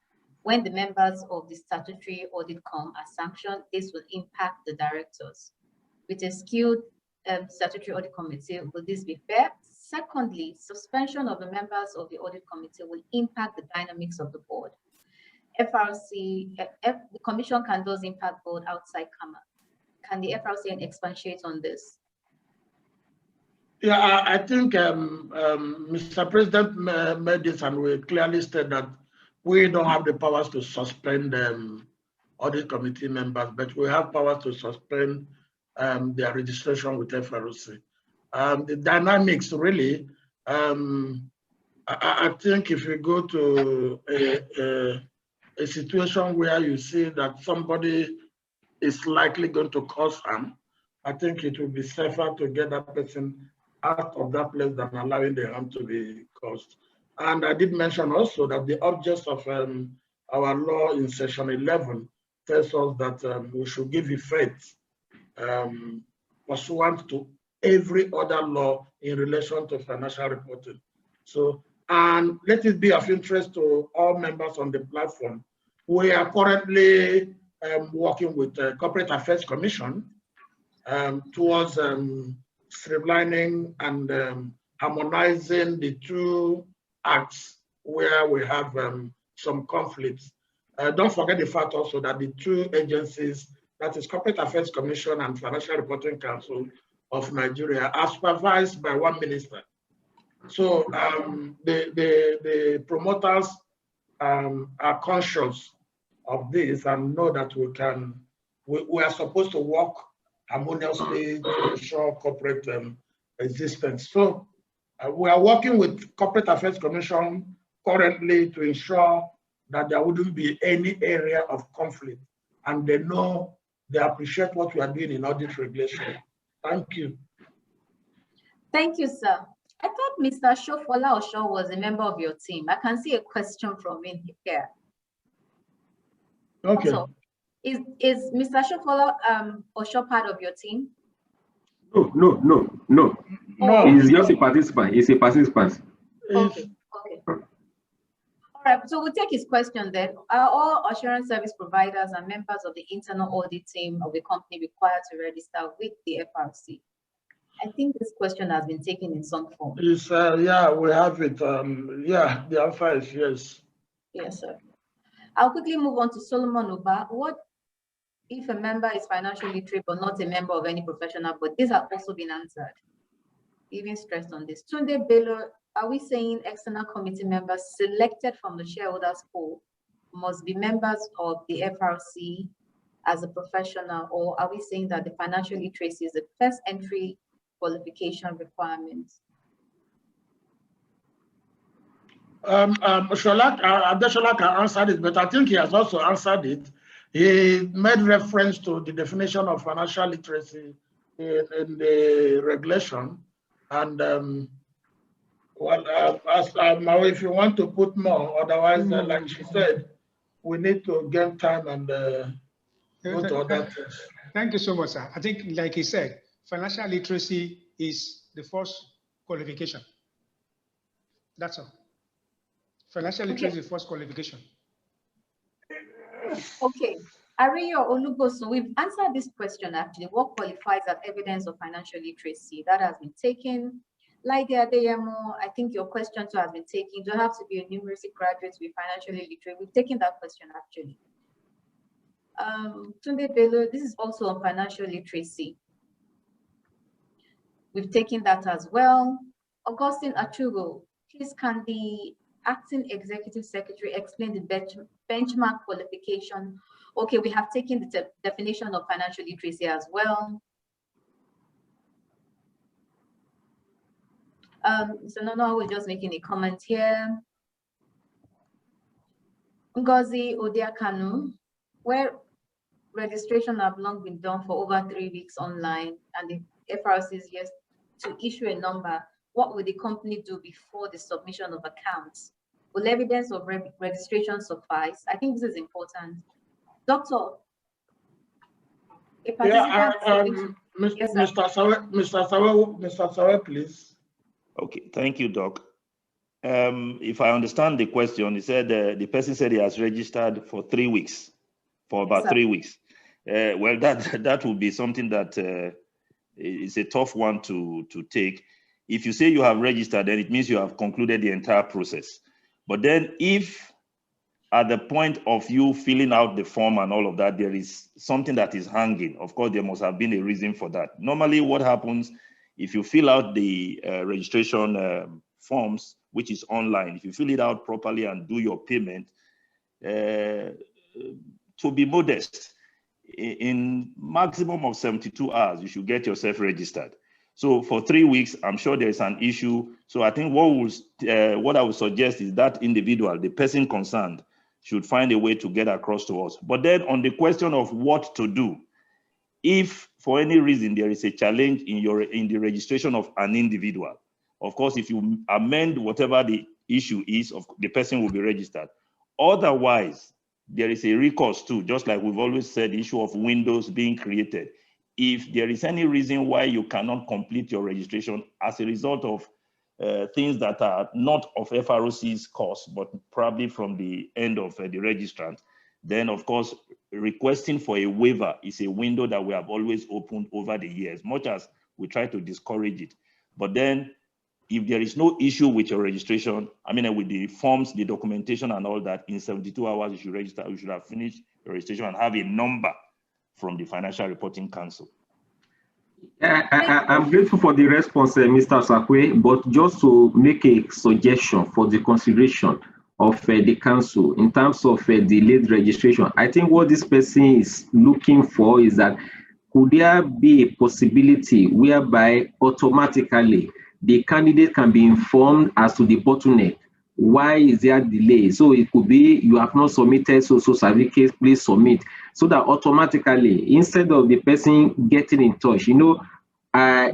[SPEAKER 1] When the members of the statutory audit are sanctioned, this will impact the directors. With a skilled statutory audit committee, will this be fair? Secondly, suspension of the members of the audit committee will impact the dynamics of the board. FRC, the commission can thus impact board outside CAMA. Can the FRC expatiate on this?
[SPEAKER 3] Yeah, I think Mr. President made this, and we clearly said that we don't have the powers to suspend audit committee members, but we have powers to suspend their registration with FRC. The dynamics really, I think if you go to a situation where you see that somebody is likely going to cause harm, I think it will be safer to get that person out of that place than allowing the harm to be caused. And I did mention also that the objects of our law in section 11 tells us that we should give effect pursuant to every other law in relation to financial reporting. So, and let it be of interest to all members on the platform. We are currently working with the Corporate Affairs Commission towards streamlining and harmonizing the 2 acts where we have some conflicts. Don't forget the fact also that the 2 agencies, that is Corporate Affairs Commission and Financial Reporting Council of Nigeria, are supervised by 1 minister. So the promoters are conscious of this and know that we are supposed to work harmoniously to ensure corporate existence. So we are working with Corporate Affairs Commission currently to ensure that there wouldn't be any area of conflict, and they appreciate what we are doing in audit regulation. Thank you.
[SPEAKER 1] Thank you, sir. I thought Mr. Shofola Osho was a member of your team. I can see a question from him here.
[SPEAKER 3] Okay.
[SPEAKER 1] Also, is Mr. Shofola Osho part of your team?
[SPEAKER 2] No. He's just a participant. He's a participant.
[SPEAKER 1] Okay. All right, so we'll take his question then. Are all assurance service providers and members of the internal audit team of the company required to register with the FRC? I think this question has been taken in some form.
[SPEAKER 3] Yes, yeah, we have it. Yeah, the answer is yes.
[SPEAKER 1] Yes, sir. I'll quickly move on to Solomon Uba. What if a member is financially literate but not a member of any professional, but these have also been answered? Even stressed on this. Tunde Bello, are we saying external committee members selected from the shareholders pool must be members of the FRC as a professional, or are we saying that the financial literacy is the first entry qualification requirement?
[SPEAKER 3] Adeshola can answer it, but I think he has also answered it. He made reference to the definition of financial literacy in the regulation. And if you want to put more, otherwise, like she said, we need to gain time and go to other things.
[SPEAKER 4] Thank you so much, sir. I think, like he said, financial literacy is the first qualification. That's all. Financial literacy is the first qualification.
[SPEAKER 1] Okay. Ariyo Oluboso, we've answered this question actually. What qualifies as evidence of financial literacy? That has been taken. Like Adeyemo, I think your question too has been taken. Do you have to be a numeracy graduate to be financially literate? We've taken that question actually. Tunde Bello, this is also on financial literacy. We've taken that as well. Augustine Achugo, please can the acting executive secretary explain the benchmark qualification Okay, we have taken the definition of financial literacy as well. So Nono was just making a comment here. Ngozi Odiakanu, where registration have long been done for over 3 weeks online, and the FRC is yet to issue a number, what will the company do before the submission of accounts? Will evidence of registration suffice? I think this is important. Doctor,
[SPEAKER 3] Mr. Sawe, please.
[SPEAKER 5] Okay, thank you, Doc. If I understand the question, he said the person said he has registered for 3 weeks, for about 3 weeks. Well, that would be something that is a tough one to take. If you say you have registered, then it means you have concluded the entire process. But then if at the point of you filling out the form and all of that, there is something that is hanging, of course, there must have been a reason for that. Normally what happens, if you fill out the registration forms, which is online, if you fill it out properly and do your payment, to be modest, in maximum of 72 hours, you should get yourself registered. So for 3 weeks, I'm sure there's an issue. So I think what I would suggest is that individual, the person concerned, should find a way to get across to us. But then on the question of what to do, if for any reason there is a challenge in the registration of an individual, of course, if you amend whatever the issue is, the person will be registered. Otherwise, there is a recourse too, just like we've always said, the issue of windows being created. If there is any reason why you cannot complete your registration as a result of things that are not of FROC's cost, but probably from the end of the registrant, then of course, requesting for a waiver is a window that we have always opened over the years, much as we try to discourage it. But then if there is no issue with your registration, I mean, with the forms, the documentation and all that, in 72 hours, you should register, you should have finished your registration and have a number from the Financial Reporting Council.
[SPEAKER 2] I'm grateful for the response, Mr. Sakwe, but just to make a suggestion for the consideration of the council in terms of delayed registration, I think what this person is looking for is that could there be a possibility whereby automatically the candidate can be informed as to the bottleneck? Why is there delay? So it could be you have not submitted social certificate, please submit, so that automatically, instead of the person getting in touch,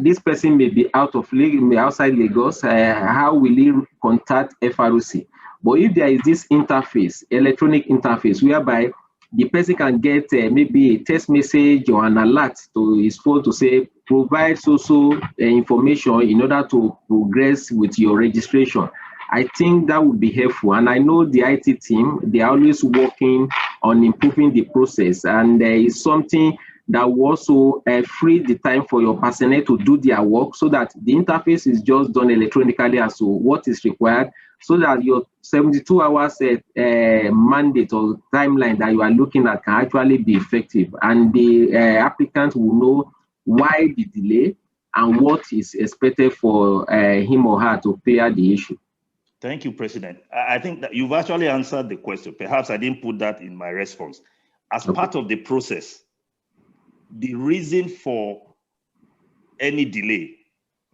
[SPEAKER 2] this person may be outside Lagos, how will he contact FROC? But if there is this interface, electronic interface, whereby the person can get maybe a text message or an alert to his phone to say, provide social information in order to progress with your registration, I think that would be helpful. And I know the IT team, they are always working on improving the process. And there is something that will also free the time for your personnel to do their work, so that the interface is just done electronically as to what is required, so that your 72 hours mandate or timeline that you are looking at can actually be effective. And the applicant will know why the delay and what is expected for him or her to clear the issue.
[SPEAKER 5] Thank you, President. I think that you've actually answered the question. Perhaps I didn't put that in my response. As part of the process, the reason for any delay,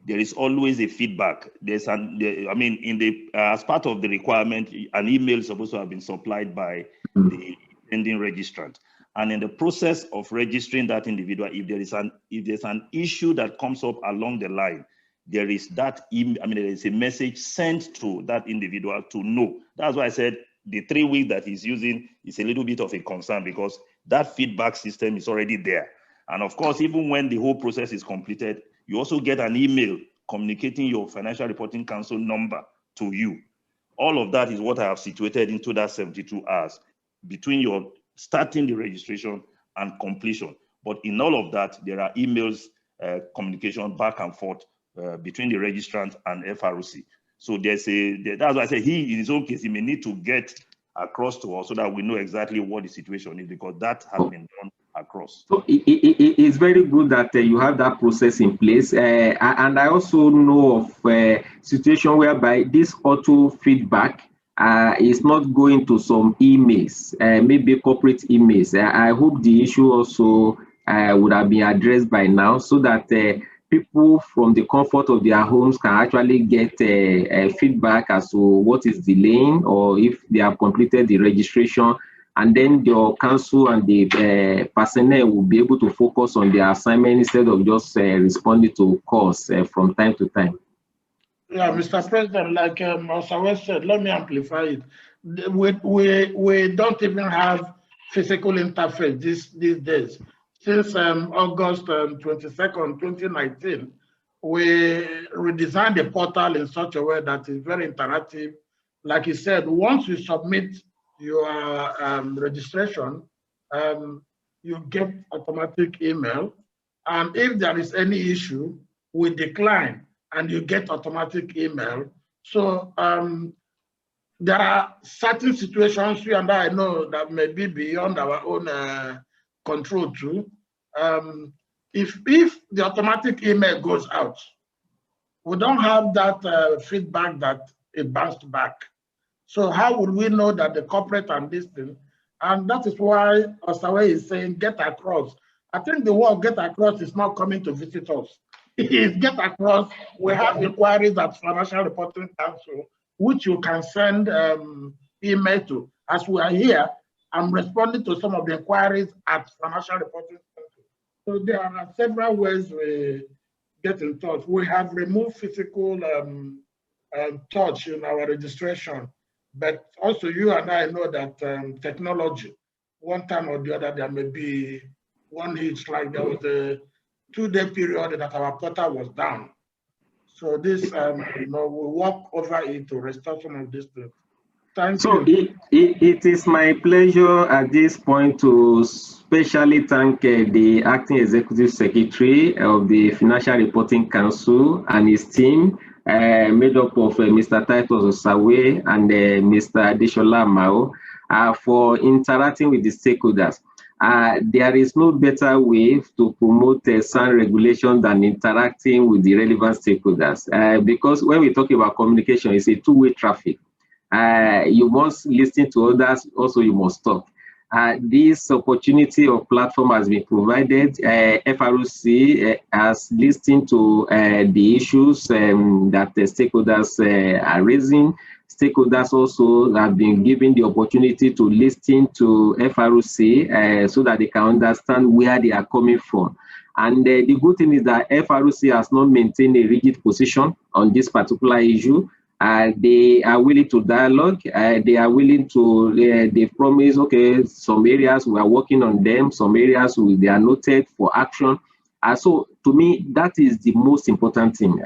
[SPEAKER 5] there is always a feedback. As part of the requirement, an email is supposed to have been supplied by the pending registrant. And in the process of registering that individual, if there's an issue that comes up along the line, there is there is a message sent to that individual to know. That's why I said the 3 weeks that he's using is a little bit of a concern, because that feedback system is already there. And of course, even when the whole process is completed, you also get an email communicating your Financial Reporting Council number to you. All of that is what I have situated into that 72 hours between your starting the registration and completion. But in all of that, there are emails, communication back and forth between the registrant and FROC. So that's why I say he, in his own case, he may need to get across to us so that we know exactly what the situation is, because that has been done across.
[SPEAKER 2] So it's very good that you have that process in place. And I also know of a situation whereby this auto feedback is not going to some emails, maybe corporate emails. I hope the issue also would have been addressed by now, so that people from the comfort of their homes can actually get feedback as to what is delaying, or if they have completed the registration, and then your council and the personnel will be able to focus on their assignment instead of just responding to calls from time to time.
[SPEAKER 3] Yeah, Mr. President, like Osawe said, let me amplify it. We don't even have physical interface these days. Since August 22nd, 2019, we redesigned the portal in such a way that is very interactive. Like you said, once you submit your registration, you get automatic email. And if there is any issue, we decline and you get automatic email. So there are certain situations you and I know that may be beyond our own control too. If the automatic email goes out, we don't have that feedback that it bounced back. So how would we know that the corporate and this thing? And that is why Osawe is saying get across. I think the word get across is not coming to visit us. It is get across. We have inquiries at Financial Reporting Council, which you can send email to. As we are here, I'm responding to some of the inquiries at Financial Reporting Council. So there are several ways we get in touch. We have removed physical touch in our registration, but also you and I know that technology, one time or the other, there may be one hitch, like there was a 2-day period that our portal was down. So this, we work over it to restore some of these things. Thank you.
[SPEAKER 2] It is my pleasure at this point to specially thank the Acting Executive Secretary of the Financial Reporting Council and his team, made up of Mr. Titus Osawe and Mr. Adeshola Mao, for interacting with the stakeholders. There is no better way to promote sound regulation than interacting with the relevant stakeholders, because when we talk about communication, it's a two-way traffic. You must listen to others, also you must talk. This opportunity of platform has been provided. FROC has listened to the issues that the stakeholders are raising. Stakeholders also have been given the opportunity to listen to FROC so that they can understand where they are coming from. And the good thing is that FROC has not maintained a rigid position on this particular issue. They are willing to dialogue. They are willing to, they promise, okay, some areas we are working on them, some areas they are noted for action. So to me, that is the most important thing,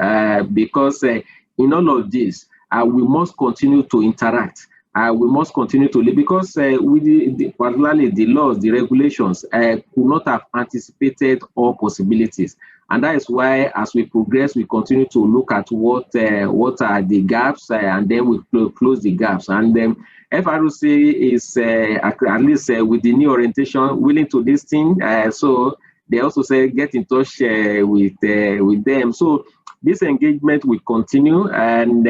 [SPEAKER 2] because in all of this, we must continue to interact. We must continue to live, because particularly the laws, the regulations could not have anticipated all possibilities. And that is why, as we progress, we continue to look at what are the gaps, and then we close the gaps. And FROC is, at least with the new orientation, willing to listen. So they also say get in touch with them. So this engagement will continue, and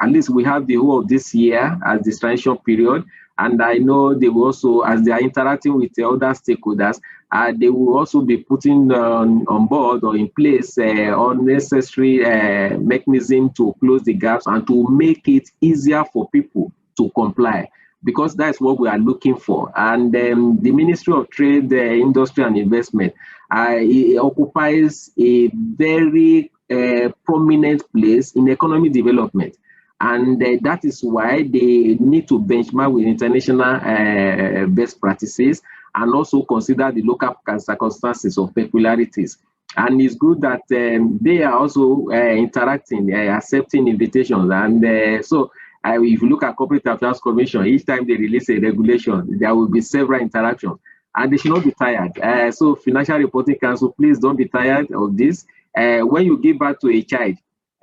[SPEAKER 2] at least we have the whole of this year as the transition period. And I know they will also, as they are interacting with the other stakeholders, they will also be putting on board or in place unnecessary mechanism to close the gaps and to make it easier for people to comply, because that's what we are looking for. And the Ministry of Trade, Industry and Investment occupies a very prominent place in economic development. And that is why they need to benchmark with international best practices and also consider the local circumstances of peculiarities. And it's good that they are also interacting, accepting invitations. And so if you look at Corporate Affairs Commission, each time they release a regulation, there will be several interactions. And they should not be tired. So Financial Reporting Council, please don't be tired of this. When you give birth to a child,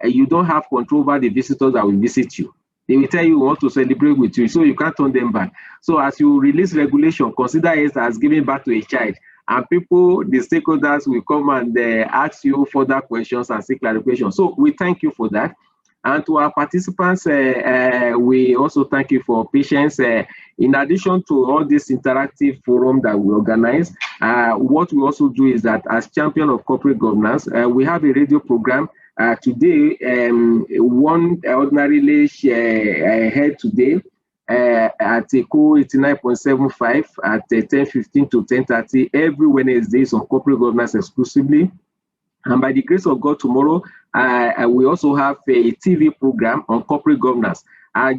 [SPEAKER 2] you don't have control over the visitors that will visit you. They will tell you want to celebrate with you, so you can't turn them back. So as you release regulation, consider it as giving birth to a child. And people, the stakeholders will come and ask you further questions and seek clarification. So we thank you for that. And to our participants, we also thank you for patience. In addition to all this interactive forum that we organize, what we also do is that as champion of corporate governance, we have a radio program. Today, one ordinarily heard today at ECO 89.75 at 10:15 to 10:30 every Wednesday on corporate governance exclusively. And by the grace of God, tomorrow, we also have a TV program on corporate governance.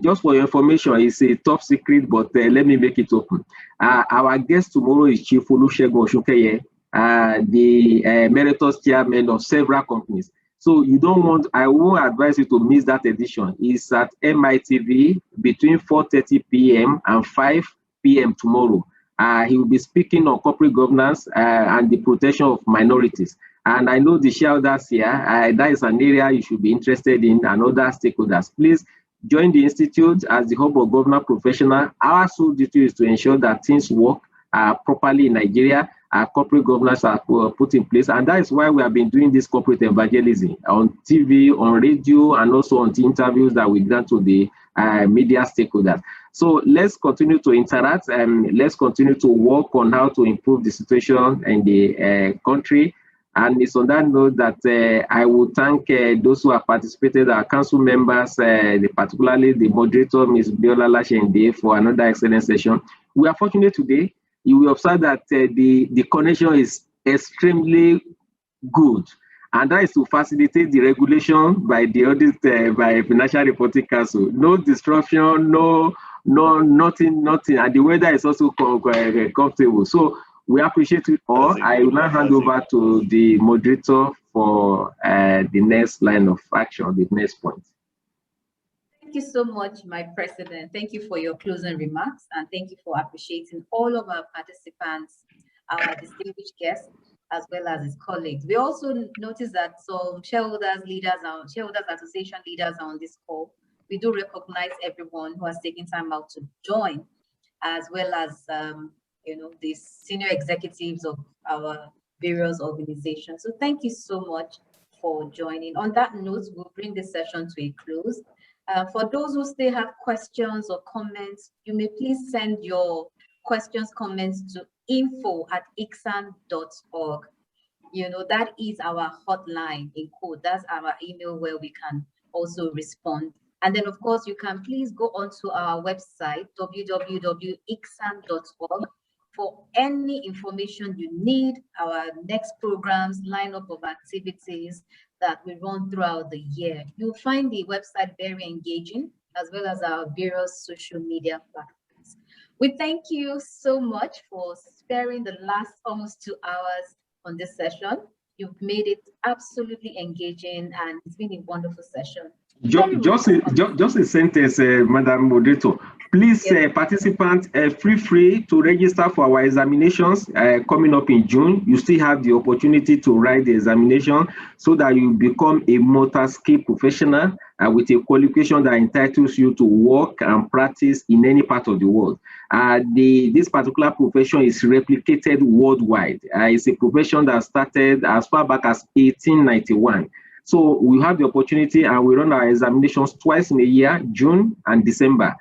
[SPEAKER 2] Just for your information, it's a top secret, but let me make it open. Our guest tomorrow is Chief Olusegun Osunkeye, the emeritus chairman of several companies. So you don't want, I won't advise you to miss that edition. It's at MITV between 4:30 p.m. and 5 p.m. tomorrow. He will be speaking on corporate governance and the protection of minorities. And I know the shareholders here, that is an area you should be interested in, and other stakeholders. Please join the Institute as the hub of governance professional. Our sole duty is to ensure that things work properly in Nigeria. Corporate governance are put in place, and that is why we have been doing this corporate evangelism on TV, on radio, and also on the interviews that we grant to the media stakeholders. So let's continue to interact and let's continue to work on how to improve the situation in the country. And it's on that note that I will thank those who have participated, our council members, particularly the moderator, Ms. Biola Lashende, for another excellent session. We are fortunate today. You will observe that the connection is extremely good, and that is to facilitate the regulation by the audit by Financial Reporting Council. No disruption, nothing, and the weather is also comfortable. So we appreciate it all. I will now hand over to the moderator for the next line of action, the next point.
[SPEAKER 1] Thank you so much, my president. Thank you for your closing remarks, and thank you for appreciating all of our participants, our distinguished guests, as well as his colleagues. We also noticed that some shareholders association leaders are on this call. We do recognize everyone who has taken time out to join, as well as the senior executives of our various organizations. So thank you so much for joining. On that note, we'll bring this session to a close. For those who still have questions or comments, you may please send your questions, comments to info@icsan.org. That is our hotline in code. That's our email where we can also respond. And then, of course, you can please go onto our website, www.icsan.org, for any information you need, our next programs, lineup of activities that we run throughout the year. You'll find the website very engaging, as well as our various social media platforms. We thank you so much for sparing the last almost 2 hours on this session. You've made it absolutely engaging, and it's been a wonderful session.
[SPEAKER 2] Just a sentence, Madam Moderator. Please, participants, feel free to register for our examinations coming up in June. You still have the opportunity to write the examination so that you become a multi-skill professional with a qualification that entitles you to work and practice in any part of the world. This particular profession is replicated worldwide. It's a profession that started as far back as 1891. So we have the opportunity, and we run our examinations twice in a year, June and December.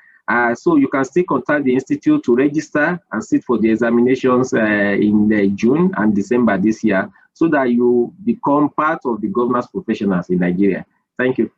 [SPEAKER 2] So you can still contact the Institute to register and sit for the examinations in June and December this year, so that you become part of the governance professionals in Nigeria. Thank you.